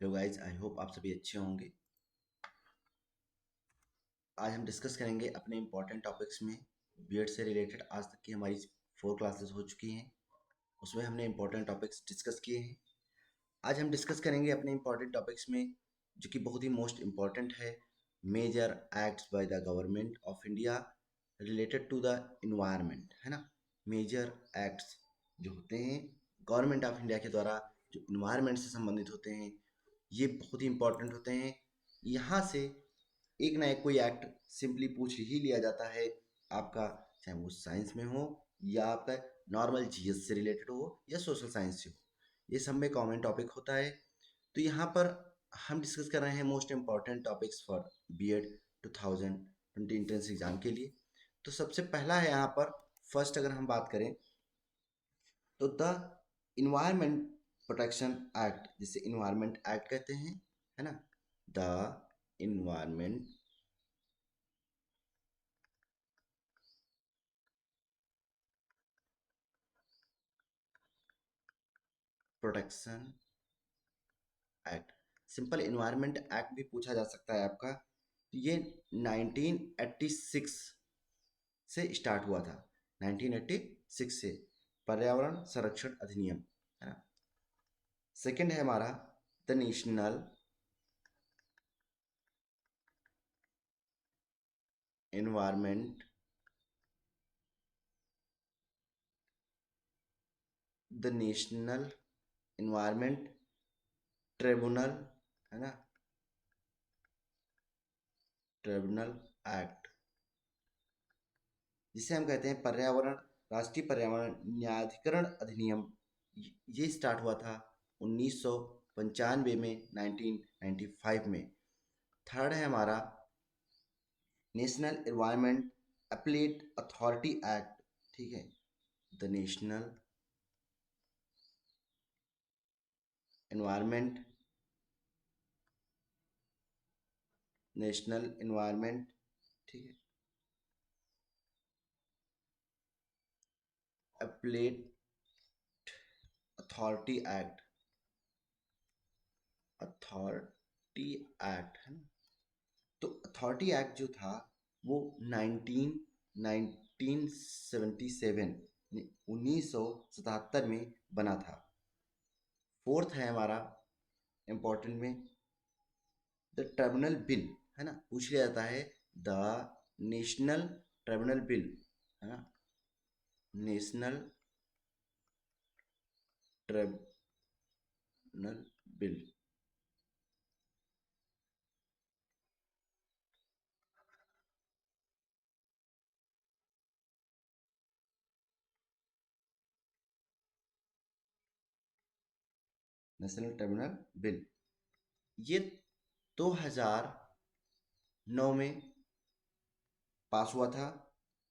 Hello guys, I hope आप सभी अच्छे होंगे। आज हम डिस्कस करेंगे अपने इम्पोर्टेंट टॉपिक्स में बीएड से रिलेटेड। आज तक की हमारी 4 क्लासेस हो चुकी हैं, उसमें हमने इम्पोर्टेंट टॉपिक्स डिस्कस किए हैं। आज हम डिस्कस करेंगे अपने इम्पोर्टेंट टॉपिक्स में जो कि बहुत ही मोस्ट इम्पॉर्टेंट है, major acts by the government of India related to the environment, है ना। मेजर एक्ट्स जो होते हैं गवर्नमेंट ऑफ इंडिया के द्वारा जो इन्वायरमेंट से संबंधित होते हैं, ये बहुत ही इंपॉर्टेंट होते हैं। यहाँ से एक ना एक कोई एक्ट सिंपली पूछ ही लिया जाता है आपका, चाहे वो साइंस में हो या आपका नॉर्मल जीएस से रिलेटेड हो या सोशल साइंस से हो, ये सब में कॉमन टॉपिक होता है। तो यहाँ पर हम डिस्कस कर रहे हैं most important topics for BEd 2020 entrance exam के लिए। तो सबसे पहला है यहाँ पर, फर्स्ट अगर हम बात करें तो द इन्वायरमेंट प्रोटेक्शन एक्ट, जिसे इन्वायरमेंट एक्ट कहते हैं, है ना। The environment protection act, simple environment act भी पूछा जा सकता है आपका। तो ये 1986 से स्टार्ट हुआ था, 1986 से, पर्यावरण संरक्षण अधिनियम, है ना। सेकंड है हमारा the national environment, the national environment tribunal, है ना, ट्रिब्यूनल एक्ट, जिसे हम कहते हैं पर्यावरण, राष्ट्रीय पर्यावरण न्यायाधिकरण अधिनियम। ये स्टार्ट हुआ था 1995 में, 1995 में। थर्ड है हमारा national environment appellate authority act, ठीक है, द एनवायरमेंट नेशनल एनवायरमेंट, ठीक है, appellate authority act, authority act, है ना। तो अथॉरिटी एक्ट जो था वो 1977 1977 में बना था। फोर्थ है हमारा इंपॉर्टेंट में द ट्रिब्यूनल बिल, है ना, पूछ लिया जाता है द नेशनल ट्रिब्यूनल बिल, है ना, national tribunal bill. National tribunal bill ये 2009 में पास हुआ था,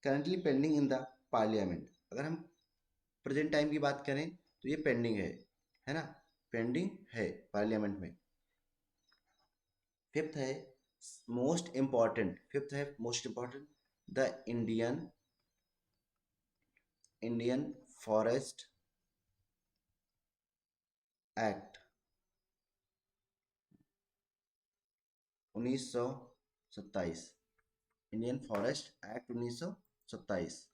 currently pending in the parliament. अगर हम प्रेजेंट टाइम की बात करें तो ये पेंडिंग है ना, पेंडिंग है पार्लियामेंट में। फिफ्थ है मोस्ट इंपॉर्टेंट, फिफ्थ है most important, the Indian forest act 1927, Indian forest act 1927।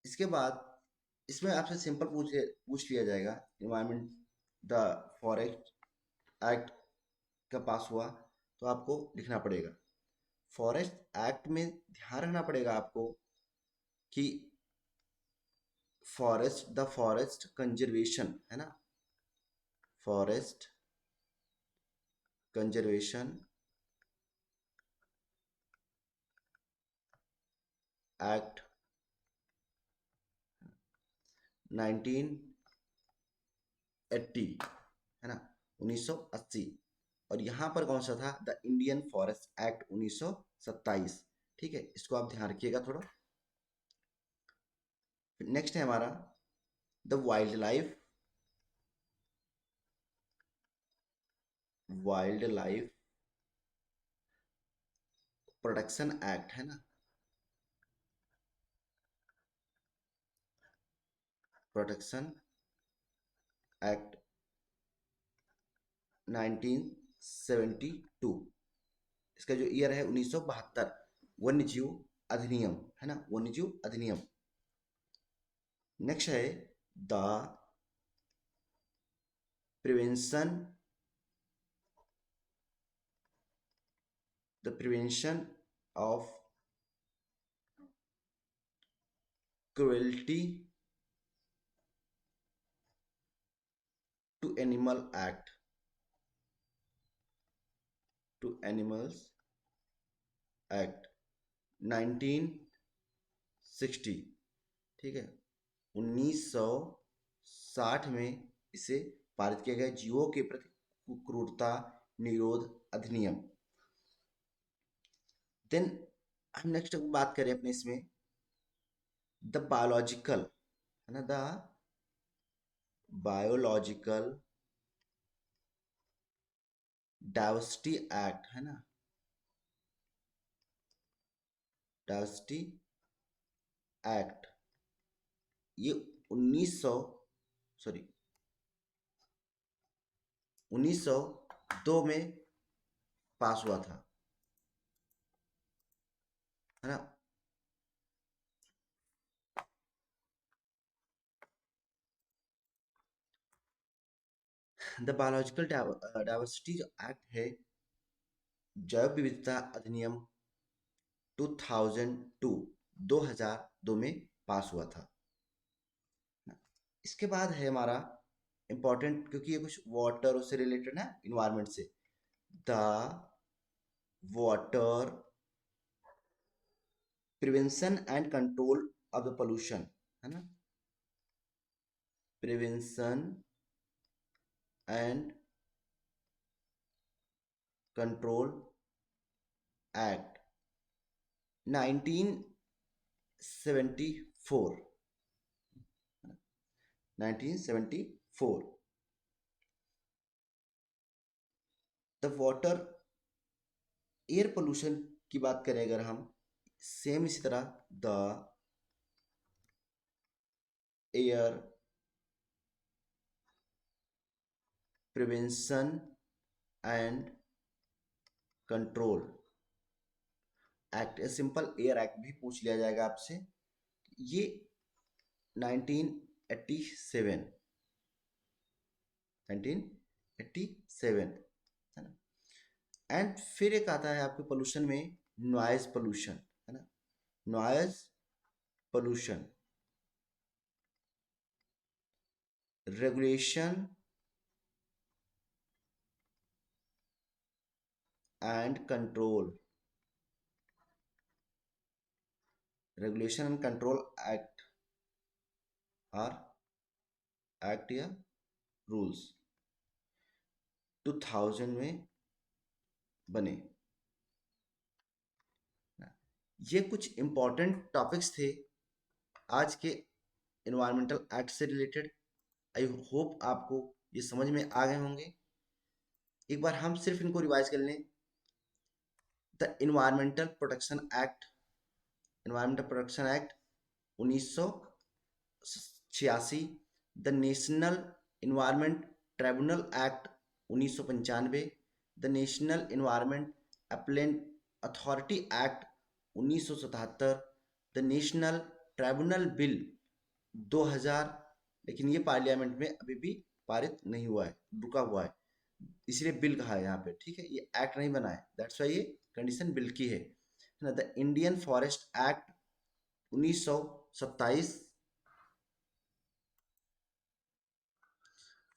इसके बाद इसमें आपसे सिंपल पूछ लिया जाएगा, इन्वायरमेंट द फॉरेस्ट एक्ट का पास हुआ तो आपको लिखना पड़ेगा। फॉरेस्ट एक्ट में ध्यान रखना पड़ेगा आपको कि फॉरेस्ट, द फॉरेस्ट कंजर्वेशन, है ना, फॉरेस्ट कंजर्वेशन एक्ट 1980, है ना, 1980। और यहाँ पर कौन सा था, द इंडियन फॉरेस्ट एक्ट 1927, ठीक है, इसको आप ध्यान रखिएगा थोड़ा। नेक्स्ट है हमारा the wild life protection act, है ना, प्रोटेक्शन एक्ट 1972, इसका जो ईयर है 1972, वन्य जीव अधिनियम, है ना, वन्य जीव अधिनियम। नेक्स्ट है the prevention of cruelty to animal act, to animals act 1960, ठीक है, 1960 में इसे पारित किया गया, जीवों के प्रति क्रूरता निरोध अधिनियम। देन हम नेक्स्ट बात करें अपने इसमें द बायोलॉजिकल, है ना, द बायोलॉजिकल डाइवर्सिटी एक्ट, है ना, डाइवर्सिटी एक्ट, ये 1902 में पास हुआ था, है ना। द बायोलॉजिकल डाइवर्सिटी एक्ट है जैव विविधता अधिनियम 2002 में पास हुआ था। इसके बाद है हमारा इंपॉर्टेंट, क्योंकि ये कुछ वाटर से रिलेटेड है, इन्वायरमेंट से, the water prevention and control of the pollution, है ना, prevention and control act 1974, 1974। The water air pollution की बात करें अगर हम, सेम इसी तरह the air prevention and control act, simple air act भी पूछ लिया जाएगा आपसे, ये 1987, 1987, है ना। एंड फिर एक आता है आपके पोल्यूशन में नॉइज पोल्यूशन, है ना, noise pollution regulation and control, regulation and control act और एक्ट या रूल्स 2000 में बने। ये कुछ इंपॉर्टेंट टॉपिक्स थे आज के इन्वायरमेंटल एक्ट से रिलेटेड। आई होप आपको ये समझ में आ गए होंगे। एक बार हम सिर्फ इनको रिवाइज कर लें। The environmental protection act 1986, the national environment tribunal act 1995, the national environment appellate authority act 1977, the national tribunal bill 2000, लेकिन ये पार्लियामेंट में अभी भी पारित नहीं हुआ है, रुका हुआ है, इसलिए बिल कहा है यहाँ पे, ठीक है, ये एक्ट नहीं बना है, दैट्स वाई ये कंडीशन बिल की है ना। The Indian forest act 1927,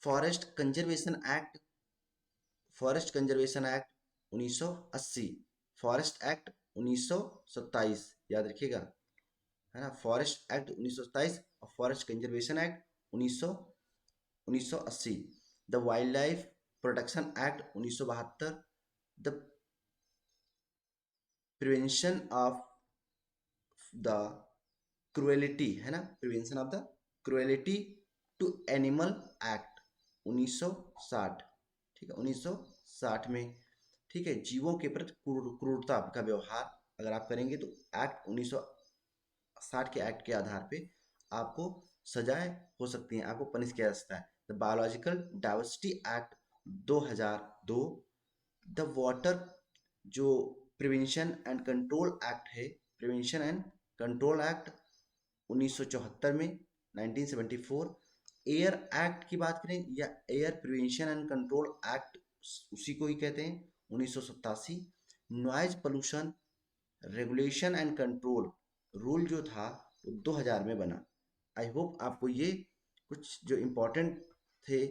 forest conservation act 1980, forest act 1927 याद रखिएगा, है ना, फॉरेस्ट एक्ट 1927 और forest conservation act 1980। The wild life protection act 1972, the prevention of the cruelty, है ना, prevention of the cruelty to animal act 1960, ठीक है, 1960 में, ठीक है, जीवों के प्रति क्रूरता का व्यवहार अगर आप करेंगे तो एक्ट 1960 के एक्ट के आधार पे आपको सजाएं हो सकती हैं, आपको पनिश किया जा सकता है। The biological diversity act 2002, the water जो प्रिवेंशन एंड कंट्रोल एक्ट है, प्रिवेंशन एंड कंट्रोल एक्ट 1974 में, 1974। एयर एक्ट की बात करें या air prevention and control act, उसी को ही कहते हैं, 1987। Noise pollution regulation and control rule जो था वो 2000 में बना। आई होप आपको ये कुछ जो इम्पोर्टेंट थे,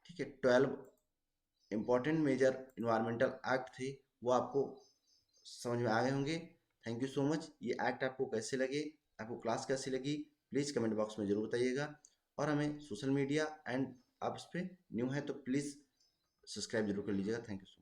ठीक है, 12 इम्पोर्टेंट मेजर इन्वायरमेंटल एक्ट थे, वो आपको समझ में आ गए होंगे। Thank you so much. ये एक्ट आपको कैसे लगे, आपको क्लास कैसी लगी, प्लीज़ कमेंट बॉक्स में ज़रूर बताइएगा। और हमें सोशल मीडिया एंड आप इस पर न्यू है तो प्लीज़ सब्सक्राइब जरूर कर लीजिएगा। Thank you so much.